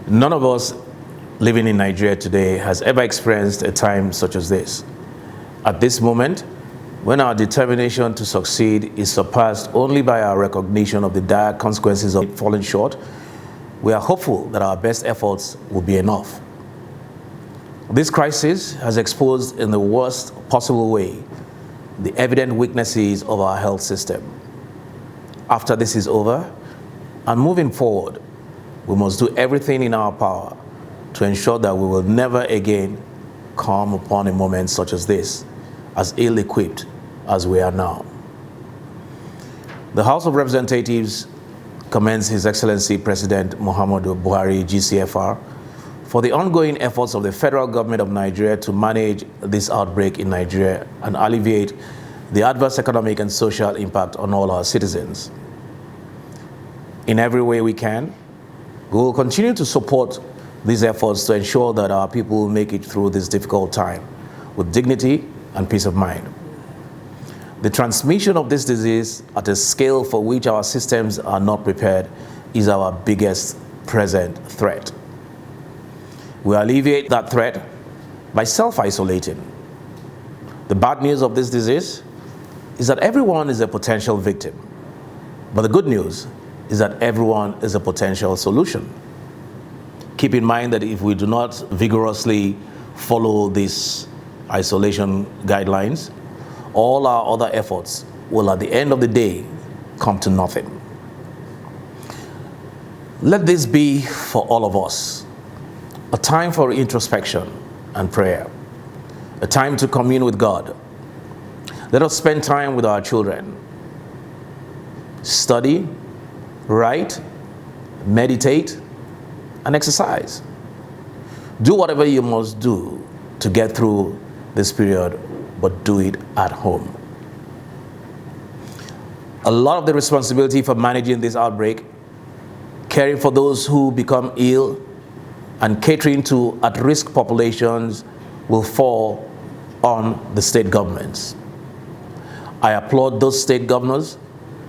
None of us living in Nigeria today has ever experienced a time such as this. At this moment, when our determination to succeed is surpassed only by our recognition of the dire consequences of falling short, we are hopeful that our best efforts will be enough. This crisis has exposed in the worst possible way the evident weaknesses of our health system. After this is over, and moving forward, we must do everything in our power to ensure that we will never again come upon a moment such as this, as ill-equipped as we are now. The House of Representatives commends His Excellency President Muhammadu Buhari, GCFR, for the ongoing efforts of the federal government of Nigeria to manage this outbreak in Nigeria and alleviate the adverse economic and social impact on all our citizens. In every way we can, we will continue to support these efforts to ensure that our people will make it through this difficult time with dignity and peace of mind. The transmission of this disease at a scale for which our systems are not prepared is our biggest present threat. We alleviate that threat by self-isolating. The bad news of this disease is that everyone is a potential victim. But the good news is that everyone is a potential solution. Keep in mind that if we do not vigorously follow these isolation guidelines, all our other efforts will at the end of the day come to nothing. Let this be for all of us a time for introspection and prayer, a time to commune with God. Let us spend time with our children, study, write, meditate, and exercise. Do whatever you must do to get through this period, but do it at home. A lot of the responsibility for managing this outbreak, caring for those who become ill, and catering to at-risk populations will fall on the state governments. I applaud those state governors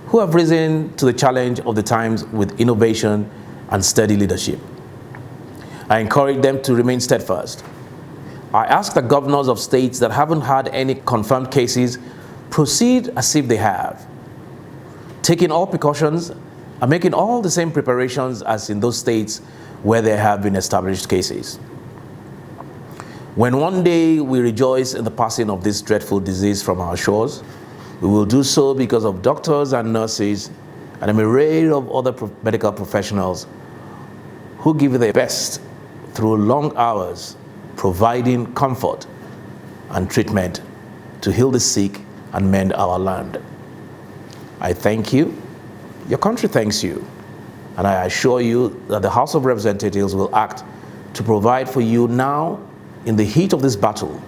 who have risen to the challenge of the times with innovation and steady leadership. I encourage them to remain steadfast. I ask the governors of states that haven't had any confirmed cases proceed as if they have, taking all precautions and making all the same preparations as in those states where there have been established cases. When one day we rejoice in the passing of this dreadful disease from our shores, we will do so because of doctors and nurses and a myriad of other medical professionals who give their best through long hours, providing comfort and treatment to heal the sick and mend our land. I thank you. Your country thanks you. And I assure you that the House of Representatives will act to provide for you now in the heat of this battle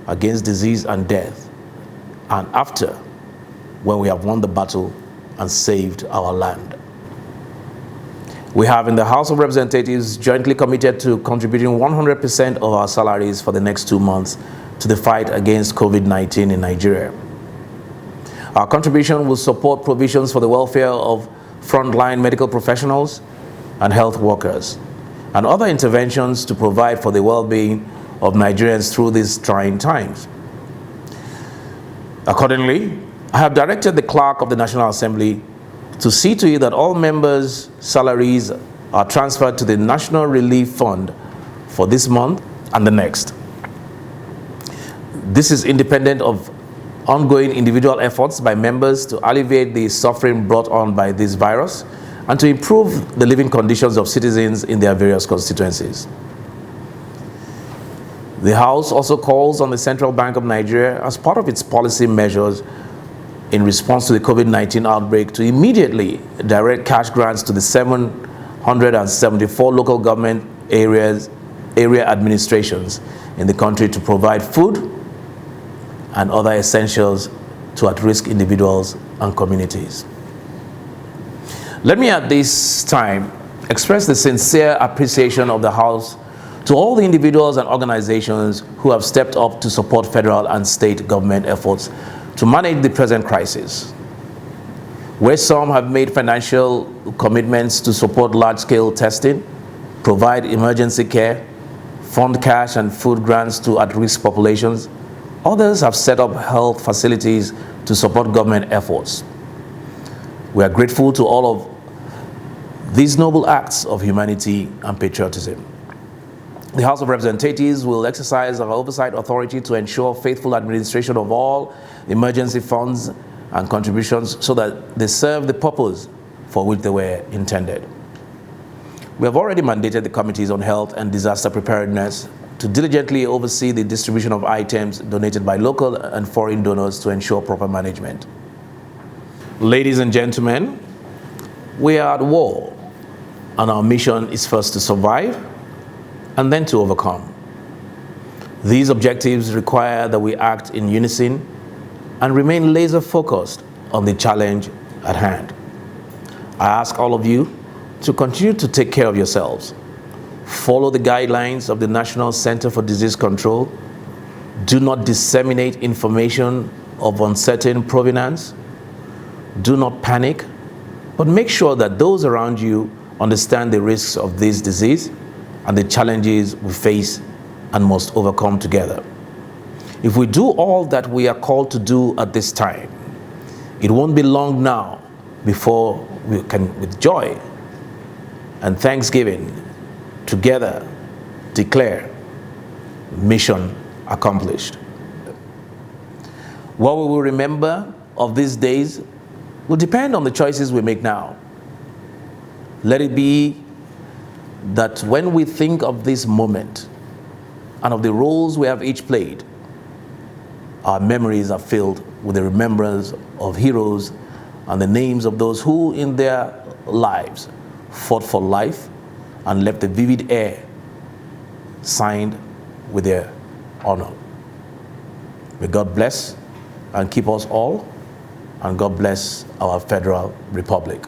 against disease and death, and after, when we have won the battle and saved our land. We have in the House of Representatives jointly committed to contributing 100% of our salaries for the next 2 months to the fight against COVID-19 in Nigeria. Our contribution will support provisions for the welfare of frontline medical professionals and health workers, and other interventions to provide for the well-being of Nigerians through these trying times. Accordingly, I have directed the Clerk of the National Assembly to see to it that all members' salaries are transferred to the National Relief Fund for this month and the next. This is independent of ongoing individual efforts by members to alleviate the suffering brought on by this virus and to improve the living conditions of citizens in their various constituencies. The House also calls on the Central Bank of Nigeria, as part of its policy measures in response to the COVID-19 outbreak, to immediately direct cash grants to the 774 local government area administrations in the country to provide food and other essentials to at-risk individuals and communities. Let me at this time express the sincere appreciation of the House to all the individuals and organizations who have stepped up to support federal and state government efforts to manage the present crisis. Where some have made financial commitments to support large-scale testing, provide emergency care, fund cash and food grants to at-risk populations. Others have set up health facilities to support government efforts. We are grateful to all of these noble acts of humanity and patriotism. The House of Representatives will exercise our oversight authority to ensure faithful administration of all emergency funds and contributions so that they serve the purpose for which they were intended. We have already mandated the Committees on Health and Disaster Preparedness to diligently oversee the distribution of items donated by local and foreign donors to ensure proper management. Ladies and gentlemen, we are at war, and our mission is first to survive and then to overcome. These objectives require that we act in unison and remain laser focused on the challenge at hand. I ask all of you to continue to take care of yourselves. Follow the guidelines of the National Center for Disease Control. Do not disseminate information of uncertain provenance. Do not panic, but make sure that those around you understand the risks of this disease and the challenges we face and must overcome together. If we do all that we are called to do at this time, it won't be long now before we can, with joy and thanksgiving, together declare mission accomplished. What we will remember of these days will depend on the choices we make now. Let it be that when we think of this moment and of the roles we have each played, our memories are filled with the remembrance of heroes and the names of those who in their lives fought for life and left a vivid air signed with their honor. May God bless and keep us all, and God bless our Federal Republic.